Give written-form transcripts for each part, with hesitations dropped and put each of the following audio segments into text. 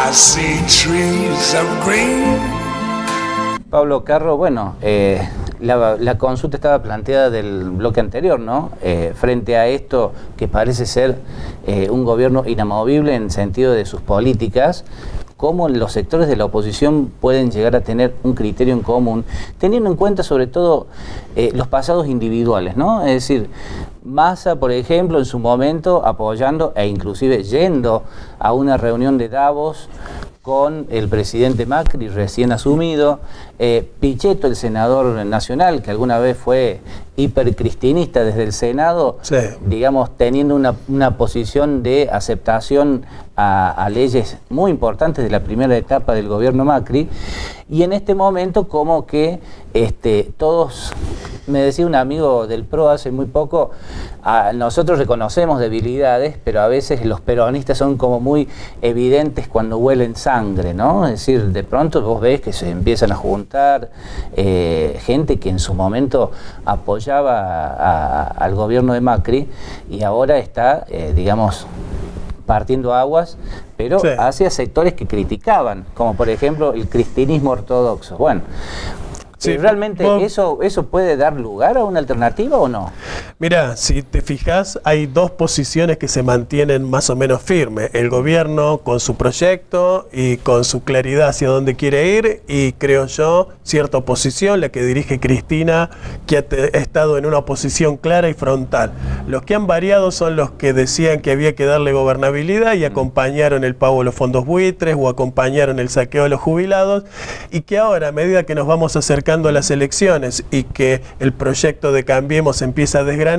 I see trees of green. Pablo Carro, bueno, la consulta estaba planteada del bloque anterior, ¿no? Frente a esto que parece ser un gobierno inamovible en sentido de sus políticas, cómo los sectores de la oposición pueden llegar a tener un criterio en común, teniendo en cuenta sobre todo los pasados individuales, ¿no? Es decir, Massa, por ejemplo, en su momento apoyando e inclusive yendo a una reunión de Davos con el presidente Macri recién asumido, Pichetto, el senador nacional, que alguna vez fue hipercristinista desde el Senado, sí, digamos, teniendo una posición de aceptación a leyes muy importantes de la primera etapa del gobierno Macri, y en este momento como que todos, me decía un amigo del PRO hace muy poco, nosotros reconocemos debilidades, pero a veces los peronistas son como muy evidentes cuando huelen sangre, ¿no? Es decir, de pronto vos ves que se empiezan a juntar gente que en su momento apoyaba al gobierno de Macri y ahora está, digamos, partiendo aguas, pero sí, hacia sectores que criticaban, como por ejemplo el cristianismo ortodoxo. Bueno, sí, ¿realmente eso puede dar lugar a una alternativa o no? Mira, si te fijas, hay dos posiciones que se mantienen más o menos firmes. El gobierno con su proyecto y con su claridad hacia dónde quiere ir, y creo yo, cierta oposición, la que dirige Cristina, que ha estado en una oposición clara y frontal. Los que han variado son los que decían que había que darle gobernabilidad y acompañaron el pago de los fondos buitres o acompañaron el saqueo de los jubilados, y que ahora, a medida que nos vamos acercando a las elecciones y que el proyecto de Cambiemos empieza a desgranarse,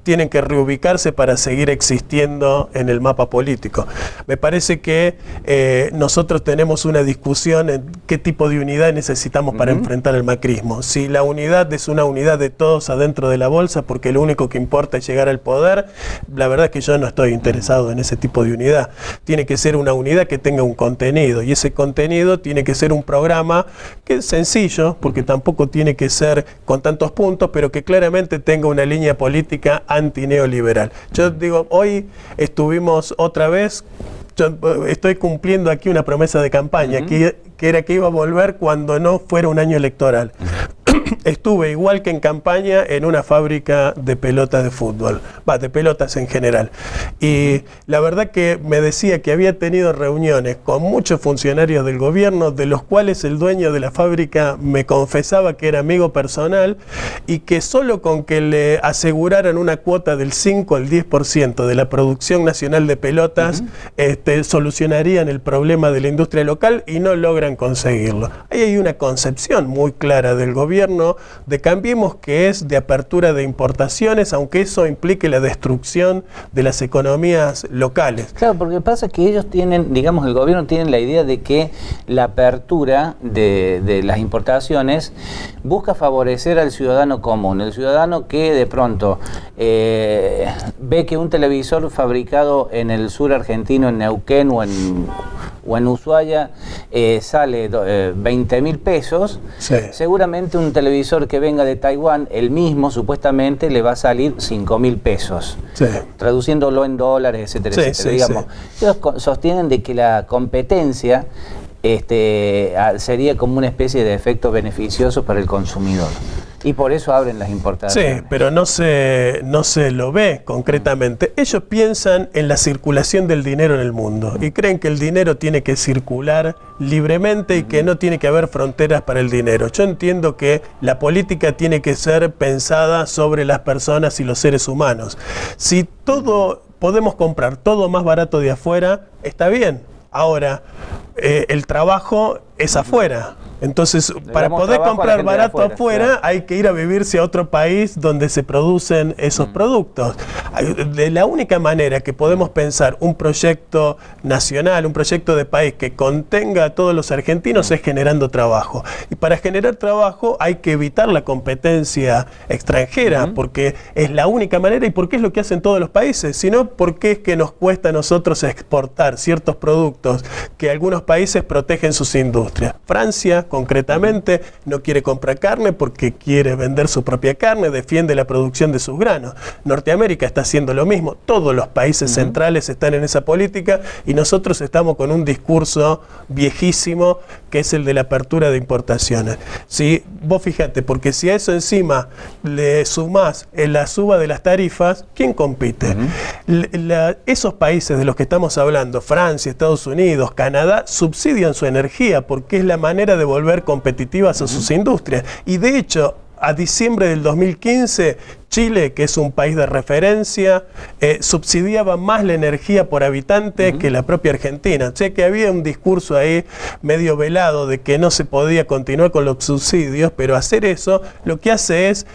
tienen que reubicarse para seguir existiendo en el mapa político. Me parece que nosotros tenemos una discusión en qué tipo de unidad necesitamos para enfrentar el macrismo. Si la unidad es una unidad de todos adentro de la bolsa, porque lo único que importa es llegar al poder, la verdad es que yo no estoy interesado en ese tipo de unidad. Tiene que ser una unidad que tenga un contenido, y ese contenido tiene que ser un programa que es sencillo, porque tampoco tiene que ser con tantos puntos, pero que claramente tenga una línea política antineoliberal. Yo digo, hoy estuvimos otra vez, yo estoy cumpliendo aquí una promesa de campaña, que era que iba a volver cuando no fuera un año electoral. Estuve, igual que en campaña, en una fábrica de pelotas de fútbol, de pelotas en general. Y la verdad que me decía que había tenido reuniones con muchos funcionarios del gobierno, de los cuales el dueño de la fábrica me confesaba que era amigo personal, y que solo con que le aseguraran una cuota del 5 al 10% de la producción nacional de pelotas, solucionarían el problema de la industria local, y no logran conseguirlo. Ahí hay una concepción muy clara del gobierno de Cambiemos, que es de apertura de importaciones, aunque eso implique la destrucción de las economías locales. Claro, porque pasa que ellos tienen, digamos, el gobierno tiene la idea de que la apertura de las importaciones busca favorecer al ciudadano común, el ciudadano que de pronto ve que un televisor fabricado en el sur argentino, en Neuquén o en Ushuaia, sale 20.000 pesos, sí, seguramente un televisor que venga de Taiwán, el mismo supuestamente le va a salir 5.000 pesos, sí, traduciéndolo en dólares, etcétera, sí, etcétera. Sí, digamos, sí, ellos sostienen de que la competencia sería como una especie de efecto beneficioso para el consumidor. Y por eso abren las importaciones. Sí, pero no se lo ve concretamente. Ellos piensan en la circulación del dinero en el mundo y creen que el dinero tiene que circular libremente y que no tiene que haber fronteras para el dinero. Yo entiendo que la política tiene que ser pensada sobre las personas y los seres humanos. Si podemos comprar todo más barato de afuera, está bien. Ahora, el trabajo es afuera. Entonces, para poder comprar barato afuera, claro, hay que ir a vivirse a otro país donde se producen esos productos. De la única manera que podemos pensar un proyecto nacional, un proyecto de país que contenga a todos los argentinos es generando trabajo. Y para generar trabajo hay que evitar la competencia extranjera, porque es la única manera y porque es lo que hacen todos los países, sino porque es que nos cuesta a nosotros exportar ciertos productos que algunos países protegen sus industrias. Francia concretamente, no quiere comprar carne porque quiere vender su propia carne, defiende la producción de sus granos. Norteamérica está haciendo lo mismo, todos los países centrales están en esa política y nosotros estamos con un discurso viejísimo que es el de la apertura de importaciones. ¿Sí? Vos fíjate, porque si a eso encima le sumás la suba de las tarifas, ¿quién compite? Esos países de los que estamos hablando, Francia, Estados Unidos, Canadá, subsidian su energía porque es la manera de volver competitivas a sus industrias. Y de hecho, a diciembre del 2015, Chile, que es un país de referencia, subsidiaba más la energía por habitante que la propia Argentina. O sea que había un discurso ahí medio velado de que no se podía continuar con los subsidios, pero hacer eso lo que hace es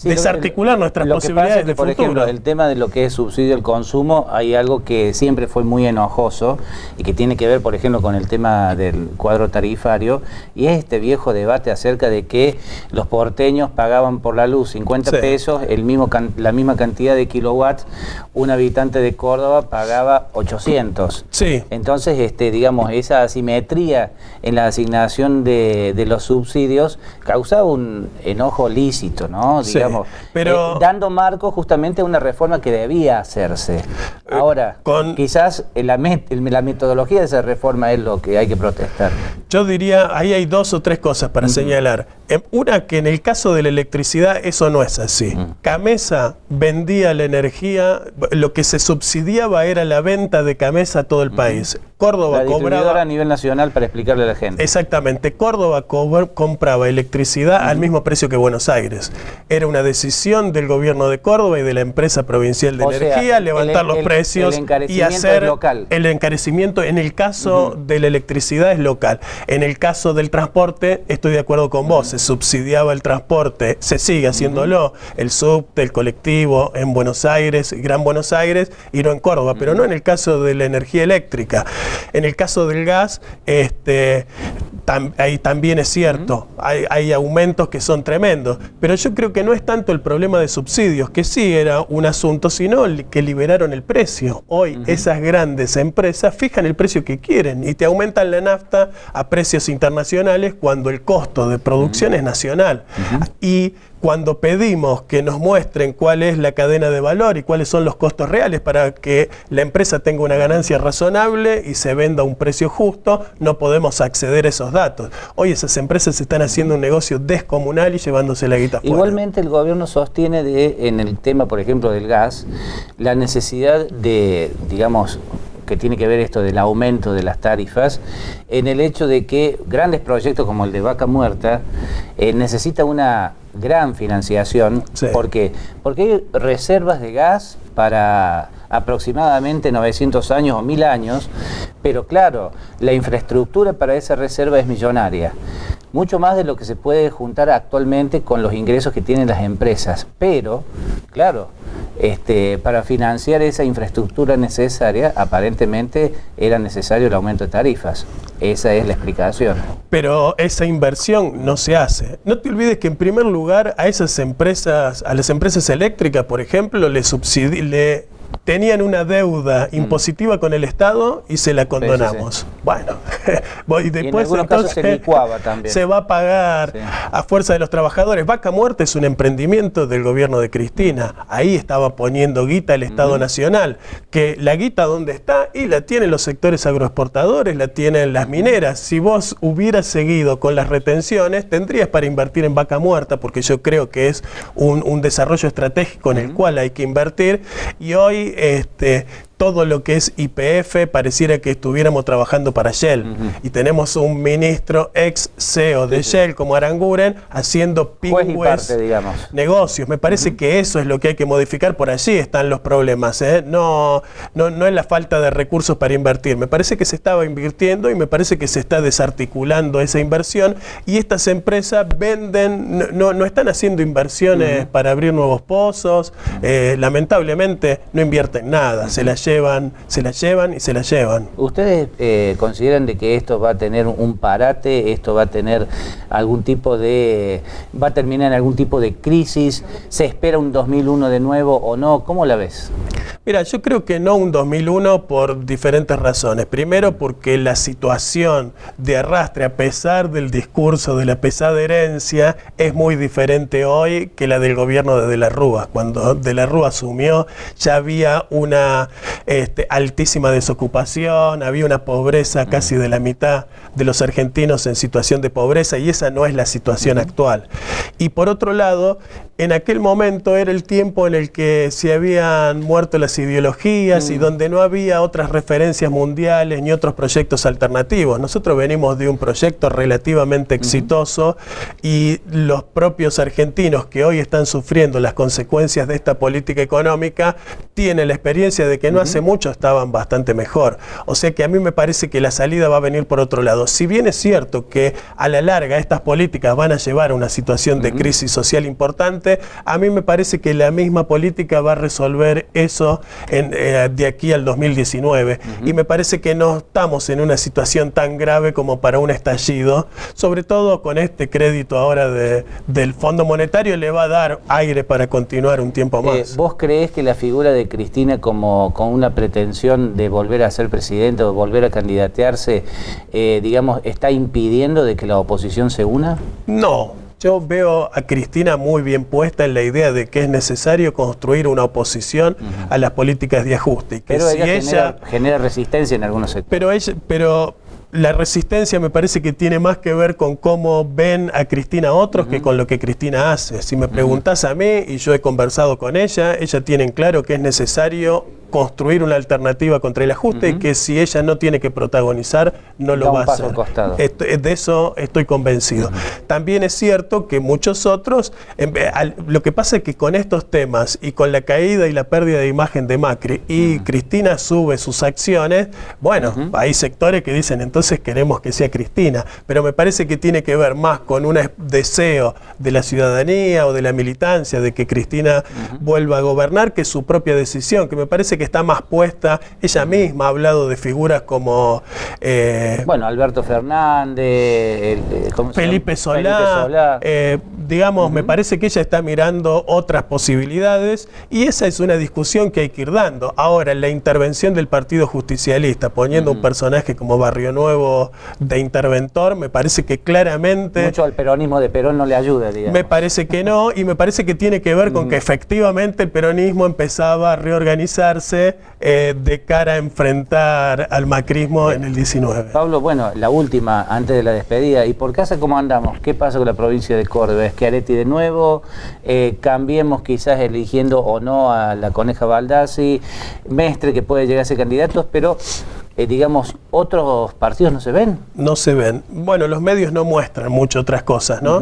desarticular nuestras posibilidades de por futuro. Ejemplo, el tema de lo que es subsidio al consumo, hay algo que siempre fue muy enojoso y que tiene que ver, por ejemplo, con el tema del cuadro tarifario, y es este viejo debate acerca de que los porteños pagaban por la luz 50 pesos, la misma cantidad de kilowatts, un habitante de Córdoba pagaba 800. Sí. Entonces, digamos, esa asimetría en la asignación de los subsidios causaba un enojo lícito, ¿no? Sí, Digamos, pero dando marco justamente a una reforma que debía hacerse. Ahora, quizás la metodología de esa reforma es lo que hay que protestar. yo diría, ahí hay dos o tres cosas para señalar. Una, que en el caso de la electricidad eso no es así. Camesa vendía la energía, lo que se subsidiaba era la venta de Camesa a todo el país. Córdoba la distribuidora cobraba a nivel nacional, para explicarle a la gente. Exactamente, Córdoba compraba electricidad al mismo precio que Buenos Aires. Era una decisión del gobierno de Córdoba y de la empresa provincial de energía levantar los precios y hacer local. El encarecimiento. En el caso de la electricidad es local. En el caso del transporte estoy de acuerdo con vos, se subsidiaba el transporte, se sigue haciéndolo, el subte, el colectivo en Buenos Aires, Gran Buenos Aires y no en Córdoba, pero no en el caso de la energía eléctrica. En el caso del gas, ahí también es cierto, hay aumentos que son tremendos, pero yo creo que no es tanto el problema de subsidios, que sí era un asunto, sino que liberaron el precio. Hoy esas grandes empresas fijan el precio que quieren y te aumentan la nafta a precios internacionales cuando el costo de producción es nacional. Y cuando pedimos que nos muestren cuál es la cadena de valor y cuáles son los costos reales para que la empresa tenga una ganancia razonable y se venda a un precio justo, no podemos acceder a esos datos. Hoy esas empresas están haciendo un negocio descomunal y llevándose la guita fuera. Igualmente el gobierno sostiene en el tema, por ejemplo, del gas, la necesidad de, digamos, que tiene que ver esto del aumento de las tarifas, en el hecho de que grandes proyectos como el de Vaca Muerta necesita una gran financiación. Sí. ¿Por qué? Porque hay reservas de gas para aproximadamente 900 años o 1000 años, pero claro, la infraestructura para esa reserva es millonaria. Mucho más de lo que se puede juntar actualmente con los ingresos que tienen las empresas. Pero, claro, para financiar esa infraestructura necesaria, aparentemente era necesario el aumento de tarifas. Esa es la explicación. Pero esa inversión no se hace. No te olvides que en primer lugar a esas empresas, a las empresas eléctricas, por ejemplo, tenían una deuda impositiva con el Estado y se la condonamos. Sí. Bueno, y después y en algunos casos se licuaba también. Se va a pagar a fuerza de los trabajadores. Vaca Muerta es un emprendimiento del gobierno de Cristina. Ahí estaba poniendo guita el Estado Nacional. Que la guita ¿dónde está? Y la tienen los sectores agroexportadores, la tienen las mineras. Si vos hubieras seguido con las retenciones, tendrías para invertir en Vaca Muerta, porque yo creo que es un desarrollo estratégico en el cual hay que invertir. Y hoy todo lo que es YPF pareciera que estuviéramos trabajando para Shell. Y tenemos un ministro ex CEO de Shell como Aranguren haciendo pingües negocios. Me parece que eso es lo que hay que modificar. Por allí están los problemas. No es la falta de recursos para invertir. Me parece que se estaba invirtiendo y me parece que se está desarticulando esa inversión y estas empresas venden, no están haciendo inversiones para abrir nuevos pozos. Lamentablemente no invierten nada. Se las llevan y se la llevan. ¿Ustedes consideran de que esto va a tener un parate, esto va a tener va a terminar en algún tipo de crisis? ¿Se espera un 2001 de nuevo o no? ¿Cómo la ves? Mira, yo creo que no un 2001 por diferentes razones. Primero, porque la situación de arrastre, a pesar del discurso de la pesada herencia, es muy diferente hoy que la del gobierno de la Rúa. Cuando de la Rúa asumió, ya había una altísima desocupación, había una pobreza casi de la mitad de los argentinos en situación de pobreza, y esa no es la situación actual. Y por otro lado, en aquel momento era el tiempo en el que se habían muerto las ideologías y donde no había otras referencias mundiales ni otros proyectos alternativos. Nosotros venimos de un proyecto relativamente exitoso y los propios argentinos que hoy están sufriendo las consecuencias de esta política económica tienen la experiencia de que no hace mucho estaban bastante mejor. O sea que a mí me parece que la salida va a venir por otro lado. Si bien es cierto que a la larga estas políticas van a llevar a una situación de crisis social importante, a mí me parece que la misma política va a resolver eso de aquí al 2019. Y me parece que no estamos en una situación tan grave como para un estallido, sobre todo con este crédito ahora del Fondo Monetario le va a dar aire para continuar un tiempo más. ¿Vos creés que la figura de Cristina con una pretensión de volver a ser presidente o volver a candidatearse, digamos, está impidiendo de que la oposición se una? No. Yo veo a Cristina muy bien puesta en la idea de que es necesario construir una oposición a las políticas de ajuste. Y que pero si ella genera resistencia en algunos sectores. Pero la resistencia me parece que tiene más que ver con cómo ven a Cristina otros que con lo que Cristina hace. Si me preguntás a mí, y yo he conversado con ella tiene en claro que es necesario construir una alternativa contra el ajuste y que si ella no tiene que protagonizar, no lo va a hacer. De eso estoy convencido. También es cierto que muchos otros, lo que pasa es que con estos temas y con la caída y la pérdida de imagen de Macri y Cristina sube sus acciones, bueno, hay sectores que dicen entonces queremos que sea Cristina, pero me parece que tiene que ver más con un deseo de la ciudadanía o de la militancia de que Cristina vuelva a gobernar que su propia decisión, que me parece que está más puesta. Ella misma ha hablado de figuras como Alberto Fernández, Felipe Solá. Digamos, me parece que ella está mirando otras posibilidades y esa es una discusión que hay que ir dando. Ahora, la intervención del Partido Justicialista, poniendo un personaje como Barrio Nuevo de interventor, me parece que claramente... Mucho al peronismo de Perón no le ayuda, digamos. Me parece que no, y me parece que tiene que ver con que efectivamente el peronismo empezaba a reorganizarse de cara a enfrentar al macrismo en el 19. Pablo, bueno, la última, antes de la despedida, ¿y por casa cómo andamos? ¿Qué pasa con la provincia de Córdoba? ¿Es Schiaretti de nuevo? ¿Cambiemos quizás eligiendo o no a la Coneja Baldassi? Mestre, que puede llegar a ser candidatos, pero... digamos, ¿otros partidos no se ven? No se ven. Bueno, los medios no muestran mucho otras cosas, ¿no?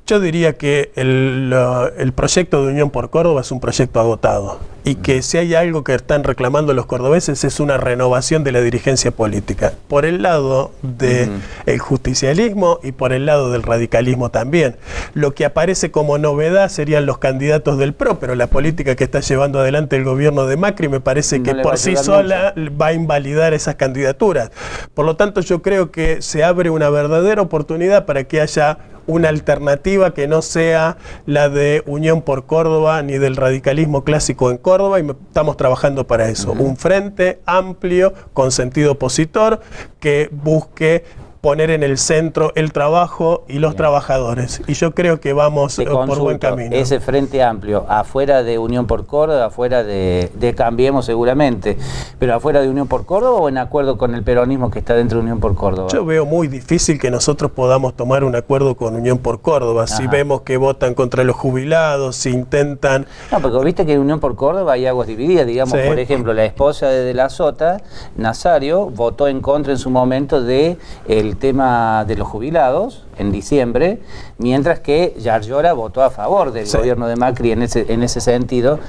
Yo diría que el proyecto de Unión por Córdoba es un proyecto agotado y que si hay algo que están reclamando los cordobeses es una renovación de la dirigencia política, por el lado del justicialismo y por el lado del radicalismo también. Lo que aparece como novedad serían los candidatos del PRO, pero la política que está llevando adelante el gobierno de Macri me parece que por sí sola va a invalidar esas candidaturas. Por lo tanto, yo creo que se abre una verdadera oportunidad para que haya una alternativa que no sea la de Unión por Córdoba ni del radicalismo clásico en Córdoba, y estamos trabajando para eso. Un frente amplio, con sentido opositor, que busque poner en el centro el trabajo y los trabajadores. Y yo creo que vamos por buen camino. Ese frente amplio, afuera de Unión por Córdoba, afuera de Cambiemos seguramente, pero afuera de Unión por Córdoba o en acuerdo con el peronismo que está dentro de Unión por Córdoba. Yo veo muy difícil que nosotros podamos tomar un acuerdo con Unión por Córdoba. Si vemos que votan contra los jubilados, si intentan... No, porque viste que en Unión por Córdoba hay aguas divididas, digamos, por ejemplo, la esposa de la Sota, Nazario, votó en contra en su momento de el tema de los jubilados en diciembre, mientras que Yarlora votó a favor del gobierno de Macri en ese sentido.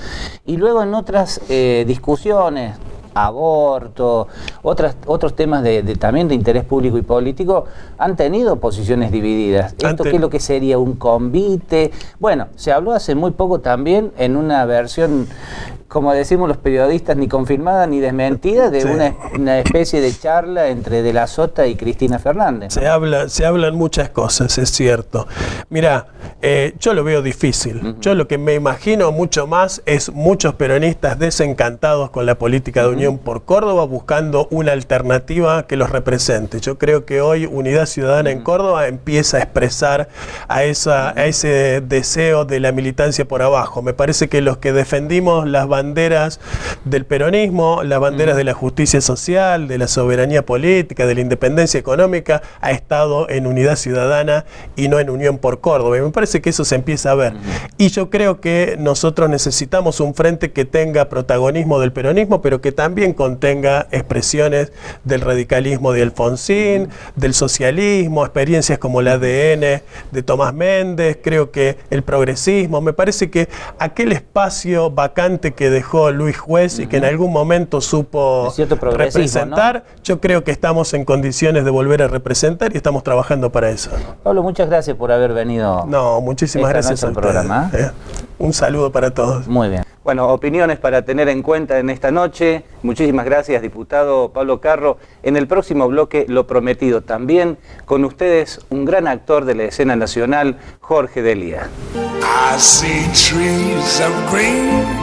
Y luego en otras discusiones, aborto, otros temas también de interés público y político, han tenido posiciones divididas. ¿Esto qué es lo que sería un convite? Bueno, se habló hace muy poco también en una versión, como decimos los periodistas, ni confirmada ni desmentida, de una especie de charla entre De la Sota y Cristina Fernández, ¿no? Se hablan muchas cosas, es cierto. Mira, yo lo veo difícil. Yo lo que me imagino mucho más es muchos peronistas desencantados con la política de Unión por Córdoba, buscando una alternativa que los represente. Yo creo que hoy Unidad Ciudadana en Córdoba empieza a expresar a ese deseo de la militancia por abajo. Me parece que los que defendimos las banderas del peronismo, las banderas de la justicia social, de la soberanía política, de la independencia económica, ha estado en Unidad Ciudadana y no en Unión por Córdoba. Y me parece que eso se empieza a ver. Y yo creo que nosotros necesitamos un frente que tenga protagonismo del peronismo, pero que también contenga expresiones del radicalismo de Alfonsín, del socialismo, experiencias como el ADN de Tomás Méndez, creo que el progresismo. Me parece que aquel espacio vacante que dejó Luis Juez y que en algún momento supo representar, ¿no? Yo creo que estamos en condiciones de volver a representar y estamos trabajando para eso. Pablo, muchas gracias por haber venido. No, muchísimas gracias al programa. Un saludo para todos. Muy bien. Bueno, opiniones para tener en cuenta en esta noche. Muchísimas gracias, diputado Pablo Carro. En el próximo bloque, lo prometido también, con ustedes un gran actor de la escena nacional, Jorge Delía. I see trees of green.